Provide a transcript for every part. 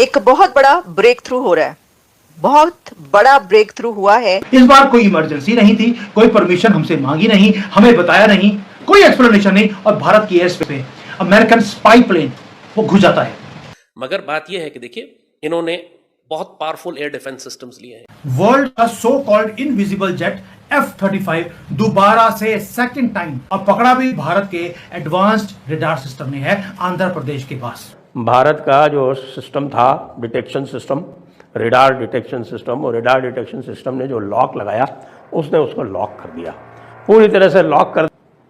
एक बहुत बड़ा ब्रेक थ्रू हो रहा है। बहुत बड़ा ब्रेक थ्रू हुआ है। इस बार कोई इमरजेंसी नहीं थी, कोई परमिशन हमसे मांगी नहीं, हमें बताया नहीं, कोई एक्सप्लेनेशन नहीं, और भारत की एयर स्पेस पे अमेरिकन स्पाई प्लेन वो घुस जाता है। मगर बात यह है कि देखिए, इन्होंने बहुत पावरफुल एयर डिफेंस सिस्टम्स लिए हैं। वर्ल्ड का so called invisible jet F-35 दोबारा से सेकंड टाइम अब पकड़ा भी भारत के एडवांस्ड रडार सिस्टम ने है, आंध्र प्रदेश के पास। भारत का जो सिस्टम था, detection system, radar detection system, और रेडार डिटेक्शन सिस्टम ने जो लॉक लगाया उसने उसको लॉक कर दिया, पूरी तरह से लॉक कर।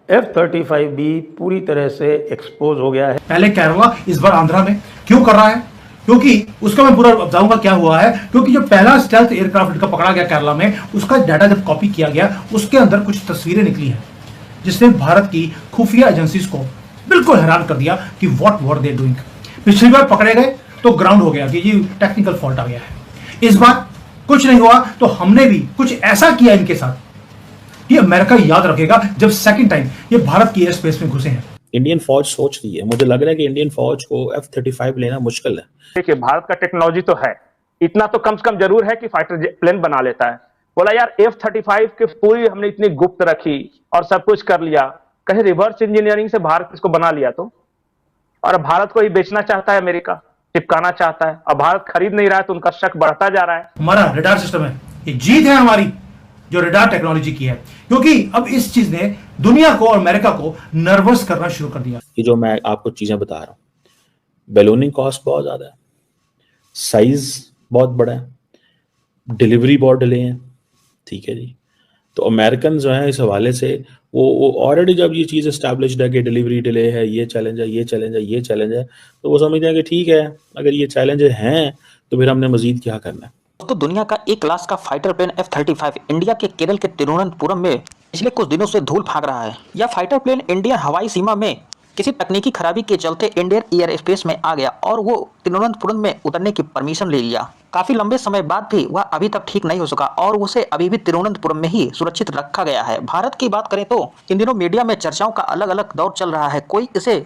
F-35B पूरी तरह से एक्सपोज हो गया है। पहले केरला, इस बार आंध्रा में क्यों कर रहा है? क्योंकि उसका मैं पूरा बताऊंगा क्या हुआ है। क्योंकि जो पहला स्टेल्थ एयरक्राफ्ट का पकड़ा गया केरला में, उसका डाटा जब कॉपी किया गया, उसके अंदर कुछ तस्वीरें निकली हैं जिसने भारत की खुफिया एजेंसीज को बिल्कुल हैरान कर दिया कि व्हाट वर दे डूइंग। पिछली बार पकड़े गए तो ग्राउंड हो गया कि ये टेक्निकल फॉल्ट आ गया है। इस बार कुछ नहीं हुआ तो हमने भी कुछ ऐसा किया इनके साथ, ये अमेरिका याद रखेगा जब सेकंड टाइम ये भारत की एयर स्पेस में घुसे हैं। इंडियन फौज सोच रही है, मुझे लग रहा है कि इंडियन फौज को F-35 लेना मुश्किल है। देखिए, भारत का टेक्नोलॉजी तो है, इतना तो कम से कम जरूर है कि फाइटर प्लेन बना लेता है। बोला यार F-35 की पूरी हमने इतनी गुप्त रखी और सब कुछ कर लिया, कहीं रिवर्स इंजीनियरिंग से भारत इसको बना लिया तो। और भारत को ही बेचना चाहता है अमेरिका, चिपकाना चाहता है, और भारत खरीद नहीं रहा है तो उनका शक बढ़ता जा रहा है। हमारा रडार सिस्टम है, ये जीत है हमारी जो रडार टेक्नोलॉजी की है, क्योंकि अब इस चीज ने दुनिया को और अमेरिका को नर्वस करना शुरू कर दिया। ये जो मैं आपको चीजें बता रहा हूँ, बैलूनिंग कॉस्ट बहुत ज्यादा है, साइज बहुत बड़ा है, डिलीवरी बहुत डिले है, ठीक है जी। तो अमेरिकन जो है इस हवाले से वो ऑलरेडी जब ये चीज़ एस्टैब्लिश्ड है कि डिलीवरी डिले है, ये चैलेंज है, ये चैलेंज है, ये चैलेंज है, तो वो समझते हैं कि ठीक है, अगर ये चैलेंज हैं तो फिर हमने मजीद क्या करना है। तो दुनिया का एक क्लास का फाइटर प्लेन F-35 इंडिया के केरल के तिरुवनंतपुरम में पिछले कुछ दिनों से धूल भाग रहा है। यह फाइटर प्लेन इंडियन हवाई सीमा में किसी तकनीकी खराबी के चलते इंडियन एयर स्पेस में आ गया और वो तिरुवनंतपुरम में उतरने की परमिशन ले लिया। काफी लंबे समय बाद भी वह अभी तक ठीक नहीं हो सका और उसे अभी भी तिरुवनंतपुरम में ही सुरक्षित रखा गया है। भारत की बात करें तो इन दिनों मीडिया में चर्चाओं का अलग अलग दौर चल रहा है। कोई इसे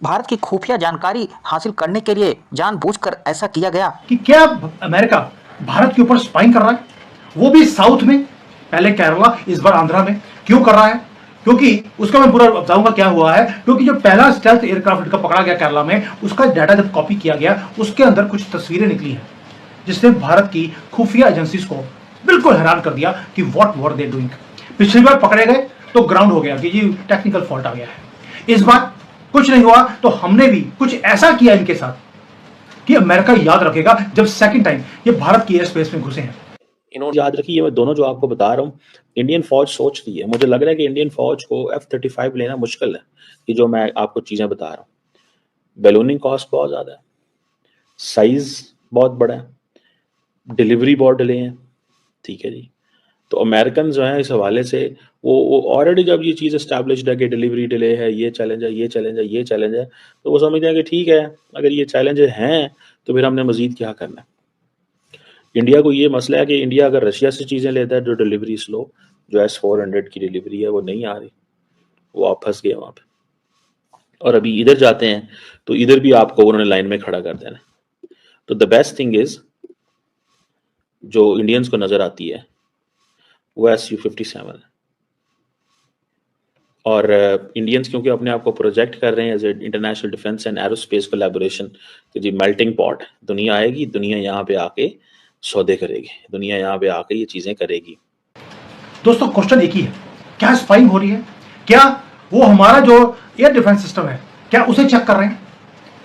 भारत की खुफिया जानकारी हासिल करने के लिए जानबूझकर ऐसा किया गया कि क्या अमेरिका भारत के ऊपर स्पाइंग कर रहा है, वो भी साउथ में। पहले केरला, इस बार आंध्रा में क्यों कर रहा है? क्योंकि उसका मैं पूरा बताऊंगा क्या हुआ है। क्योंकि जो पहला स्टेल्थ एयरक्राफ्ट का पकड़ा गया केरला में, उसका डाटा जब कॉपी किया गया, उसके अंदर कुछ तस्वीरें निकली हैं जिसने भारत की खुफिया एजेंसीज को बिल्कुल हैरान कर दिया कि व्हाट वर दे डूइंग। पिछली बार पकड़े गए तो ग्राउंड हो गया कि ये टेक्निकल फॉल्ट आ गया है। इस बार कुछ नहीं हुआ तो हमने भी कुछ ऐसा किया इनके साथ कि अमेरिका याद रखेगा जब सेकंड टाइम ये भारत की एयर स्पेस में घुसे हैं। इन्होंने याद रखी, ये मैं दोनों जो आपको बता रहा हूँ, इंडियन फौज सोच रही है, मुझे लग रहा है कि इंडियन फौज को F-35 लेना मुश्किल है। ये जो मैं आपको चीजें बता रहा हूँ, बैलूनिंग कॉस्ट बहुत ज्यादा है, साइज बहुत बड़ा है, डिलीवरी बहुत डिले है, ठीक है जी। तो अमेरिकन जो है इस हवाले से वो ऑलरेडी जब ये चीज़ एस्टैब्लिश्ड है कि डिलीवरी डिले है, ये चैलेंज है, ये चैलेंज है, ये चैलेंज है, तो वो समझते हैं कि ठीक है, अगर ये चैलेंज हैं तो फिर हमने मजीद क्या करना है। इंडिया को ये मसला है कि इंडिया अगर रशिया से चीज़ें लेता है जो डिलीवरी स्लो, जो S-400 की डिलीवरी है वो नहीं आ रही, वो आप फंस गए वहाँ पे। और अभी इधर जाते हैं तो इधर भी आपको उन्होंने लाइन में खड़ा कर देना। तो द बेस्ट थिंग इज जो इंडियंस को नजर आती है वो Su-57 है। और इंडियंस क्योंकि अपने आप को प्रोजेक्ट कर रहे हैं as a international defence and aerospace collaboration कि जी मेल्टिंग पॉट, दुनिया आएगी, दुनिया यहाँ पे आके सौदे करेगी, दुनिया यहाँ पे आके ये चीजें करेगी। दोस्तों, क्वेश्चन एक ही है, क्या स्पाइंग हो रही है? क्या वो हमारा जो एयर डिफेंस सिस्टम है क्या उसे चेक कर रहे हैं?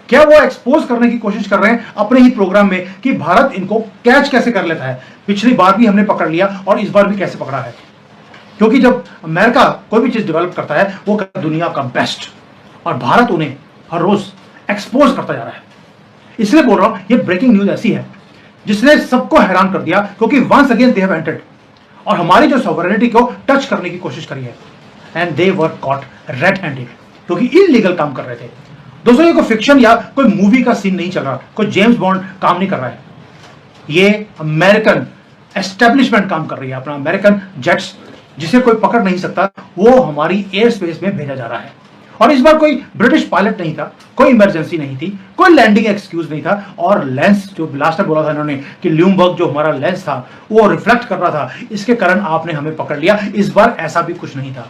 क्या वो एक्सपोज करने की कोशिश कर रहे हैं अपने ही प्रोग्राम में कि भारत इनको कैच कैसे कर लेता है? पिछली बार भी हमने पकड़ लिया और इस बार भी कैसे पकड़ा है? क्योंकि जब अमेरिका कोई भी चीज डेवलप करता है वो करता है दुनिया का बेस्ट, और भारत उन्हें हर रोज एक्सपोज करता जा रहा है। इसलिए बोल रहा हूं, ये ब्रेकिंग न्यूज ऐसी है जिसने सबको हैरान कर दिया, क्योंकि once again they have entered और हमारी जो सॉवरेनिटी को टच करने की कोशिश करी है, and they were caught red handed, क्योंकि इलीगल काम कर रहे थे। दोस्तों, ये कोई फिक्शन या कोई मूवी का सीन नहीं चल रहा, कोई जेम्स बॉन्ड काम नहीं कर रहा है, ये अमेरिकन एस्टेब्लिशमेंट काम कर रही है। अपना अमेरिकन जेट्स जिसे कोई पकड़ नहीं सकता वो हमारी एयर स्पेस में भेजा जा रहा है, और इस बार कोई ब्रिटिश पायलट नहीं था, कोई इमरजेंसी नहीं थी, कोई लैंडिंग एक्सक्यूज नहीं था, और लेंस जो लास्ट टाइम बोला था इन्होंने कि ल्यूमबर्ग जो हमारा लेंस था वो रिफ्लेक्ट कर रहा था, इसके कारण आपने हमें पकड़ लिया। इस बार ऐसा भी कुछ नहीं था।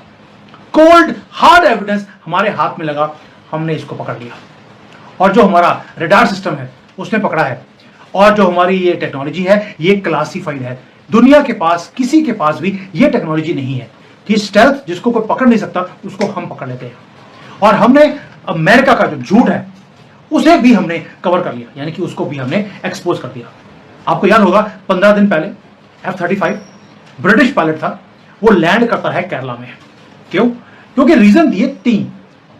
कोल्ड हार्ड एविडेंस हमारे हाथ में लगा, हमने इसको पकड़ लिया। और जो हमारा रडार सिस्टम है उसने पकड़ा है, और जो हमारी ये टेक्नोलॉजी है ये क्लासिफाइड है। दुनिया के पास किसी के पास भी ये टेक्नोलॉजी नहीं है कि स्टेल्थ जिसको कोई पकड़ नहीं सकता उसको हम पकड़ लेते हैं। और हमने अमेरिका का जो झूठ है उसे भी हमने कवर कर लिया, यानी कि उसको भी हमने एक्सपोज कर दिया। आपको याद होगा 15 दिन पहले F-35 ब्रिटिश पायलट था, वो लैंड करता है केरला में। क्यों? क्योंकि रीजन दिए 3,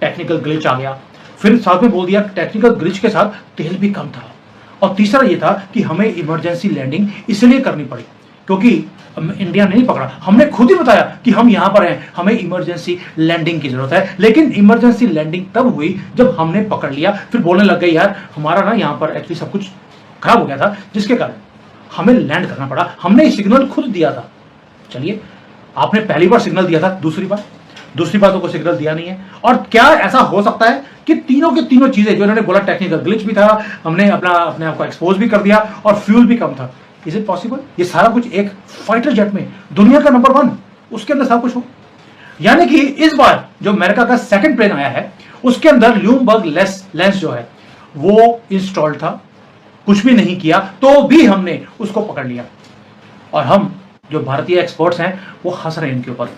टेक्निकल ग्लिच आ गया, फिर साथ में बोल दिया टेक्निकल ग्लिच के साथ तेल भी कम था, और तीसरा ये था कि हमें इमरजेंसी लैंडिंग इसलिए करनी पड़ी क्योंकि इंडिया ने नहीं पकड़ा। हमने खुद ही बताया कि हम यहां पर हैं, हमें इमरजेंसी लैंडिंग की जरूरत है, लेकिन इमरजेंसी लैंडिंग तब हुई जब हमने पकड़ लिया। फिर बोलने लग गए यार हमारा ना यहां पर एक्चुअली सब कुछ खराब हो गया था जिसके कारण हमें लैंड करना पड़ा, हमने सिग्नल खुद दिया था। चलिए, आपने पहली बार सिग्नल दिया था, दूसरी बार तो कोई सिग्नल दिया नहीं है। और क्या ऐसा हो सकता है कि तीनों की तीनों चीजें जो इन्होंने बोला, टेक्निकल ग्लिच भी था, हमने अपने आप को एक्सपोज भी कर दिया, और फ्यूल भी कम था। Is it possible? ये सारा कुछ एक फाइटर जेट में, दुनिया का नंबर 1, उसके अंदर सब कुछ हो। यानी कि इस बार जो अमेरिका का सेकंड प्लेन आया है उसके अंदर ल्यूमबर्ग लेंस जो है वो इंस्टॉल्ड था, कुछ भी नहीं किया तो भी हमने उसको पकड़ लिया। और हम जो भारतीय एक्सपर्ट्स हैं वो हंस रहे हैं इनके ऊपर।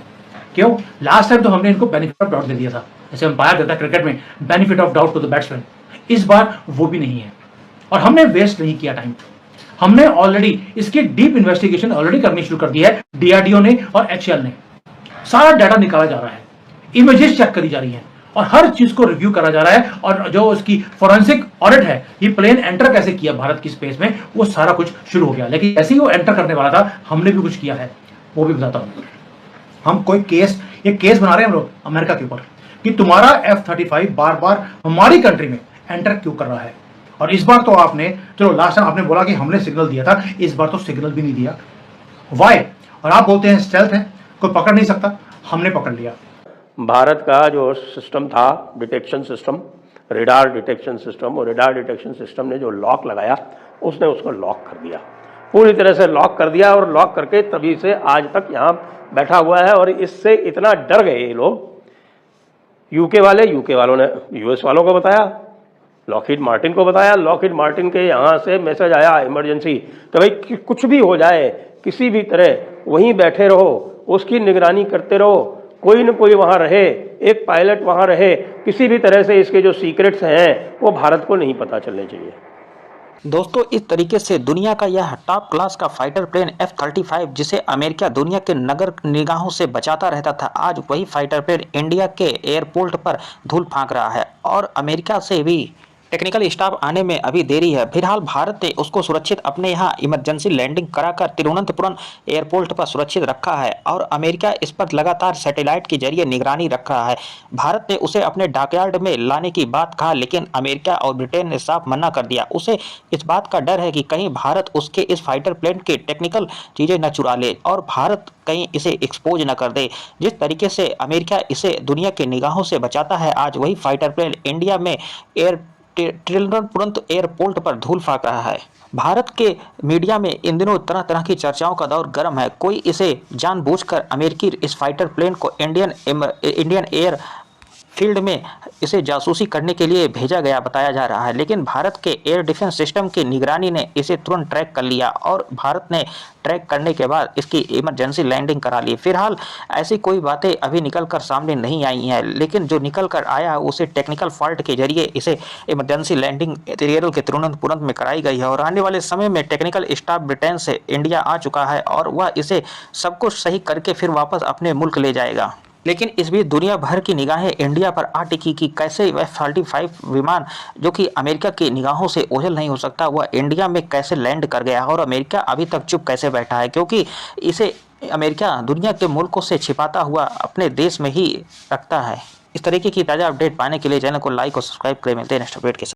क्यों? लास्ट टाइम तो हमने इनको बेनिफिट ऑफ डाउट दे दिया था, जैसे अंपायर देता है क्रिकेट में, benefit of doubt to the batsman. इस बार वो भी नहीं है, और हमने वेस्ट नहीं किया टाइम। हमने ऑलरेडी इसकी डीप इन्वेस्टिगेशन ऑलरेडी करनी शुरू कर दी है, डीआरडीओ ने और HAL ने। सारा डाटा निकाला जा रहा है, इमेजेस चेक करी जा रही हैं, और हर चीज को रिव्यू करा जा रहा है। और जो उसकी फोरेंसिक ऑडिट है, ये प्लेन एंटर कैसे किया भारत की स्पेस में, वो सारा कुछ शुरू हो गया। लेकिन ऐसे ही वो एंटर करने वाला था, हमने भी कुछ किया है, वो भी बताता हूं। हम कोई केस बना रहे हैं हम लोग अमेरिका के ऊपर कि तुम्हारा F-35 बार बार हमारी कंट्री में एंटर क्यों कर रहा है। और इस बार तो आपने, चलो लास्ट टाइम आपने बोला कि हमने सिग्नल दिया था, इस बार तो सिग्नल भी नहीं दिया। वाई? और आप बोलते हैं स्टेल्थ है, कोई पकड़ नहीं सकता, हमने पकड़ लिया। भारत का जो सिस्टम था, detection system, radar detection system, और रेडार डिटेक्शन सिस्टम ने जो लॉक लगाया उसने उसको लॉक कर दिया, पूरी तरह से लॉक कर दिया। और लॉक करके तभी से आज तक यहाँ बैठा हुआ है। और इससे इतना डर गए ये लोग, यूके वालों ने US वालों को बताया, लॉकहीड मार्टिन को बताया, लॉकहीड मार्टिन के यहाँ से मैसेज आया इमरजेंसी कि भाई कुछ भी हो जाए, किसी भी तरह वहीं बैठे रहो, उसकी निगरानी करते रहो, कोई न कोई वहाँ रहे, एक पायलट वहाँ रहे, किसी भी तरह से इसके जो सीक्रेट्स हैं वो भारत को नहीं पता चलने चाहिए। दोस्तों, इस तरीके से दुनिया का यह टॉप क्लास का फाइटर प्लेन F-35 जिसे अमेरिका दुनिया के नगर निगाहों से बचाता रहता था, आज वही फाइटर प्लेन इंडिया के एयरपोर्ट पर धूल फेंक रहा है। और अमेरिका से भी टेक्निकल स्टाफ आने में अभी देरी है। फिलहाल भारत ने उसको सुरक्षित अपने यहाँ इमरजेंसी लैंडिंग कराकर तिरुवनंतपुरम एयरपोर्ट पर सुरक्षित रखा है, और अमेरिका इस पर लगातार सैटेलाइट के जरिए निगरानी रख रहा है। भारत ने उसे अपने डॉकयार्ड में लाने की बात कहा, लेकिन अमेरिका और ब्रिटेन ने साफ मना कर दिया। उसे इस बात का डर है कि कहीं भारत उसके इस फाइटर प्लेन के टेक्निकल चीज़ें न चुरा ले और भारत कहीं इसे एक्सपोज न कर दे। जिस तरीके से अमेरिका इसे दुनिया के निगाहों से बचाता है, आज वही फाइटर प्लेन इंडिया में तिरुवनंतपुरम एयरपोर्ट पर धूल फेंक रहा है। भारत के मीडिया में इन दिनों तरह तरह की चर्चाओं का दौर गर्म है। कोई इसे जानबूझकर अमेरिकी इस फाइटर प्लेन को इंडियन एयर फील्ड में इसे जासूसी करने के लिए भेजा गया बताया जा रहा है, लेकिन भारत के एयर डिफेंस सिस्टम की निगरानी ने इसे तुरंत ट्रैक कर लिया और भारत ने ट्रैक करने के बाद इसकी इमरजेंसी लैंडिंग करा ली। फिलहाल ऐसी कोई बातें अभी निकल कर सामने नहीं आई हैं, लेकिन जो निकल कर आया उसे टेक्निकल फॉल्ट के जरिए इसे इमरजेंसी लैंडिंग केरल के तिरुवनंतपुरम में कराई गई है और आने वाले समय में टेक्निकल स्टाफ ब्रिटेन से इंडिया आ चुका है और वह इसे सब कुछ सही करके फिर वापस अपने मुल्क ले जाएगा। लेकिन इस बीच दुनिया भर की निगाहें इंडिया पर आ टिकी कि कैसे F-35 विमान जो कि अमेरिका की निगाहों से ओझल नहीं हो सकता, वह इंडिया में कैसे लैंड कर गया और अमेरिका अभी तक चुप कैसे बैठा है, क्योंकि इसे अमेरिका दुनिया के मुल्कों से छिपाता हुआ अपने देश में ही रखता है। इस तरीके की ताज़ा अपडेट पाने के लिए चैनल को लाइक और सब्सक्राइब करें। मिलते हैं नेक्स्ट अपडेट के साथ।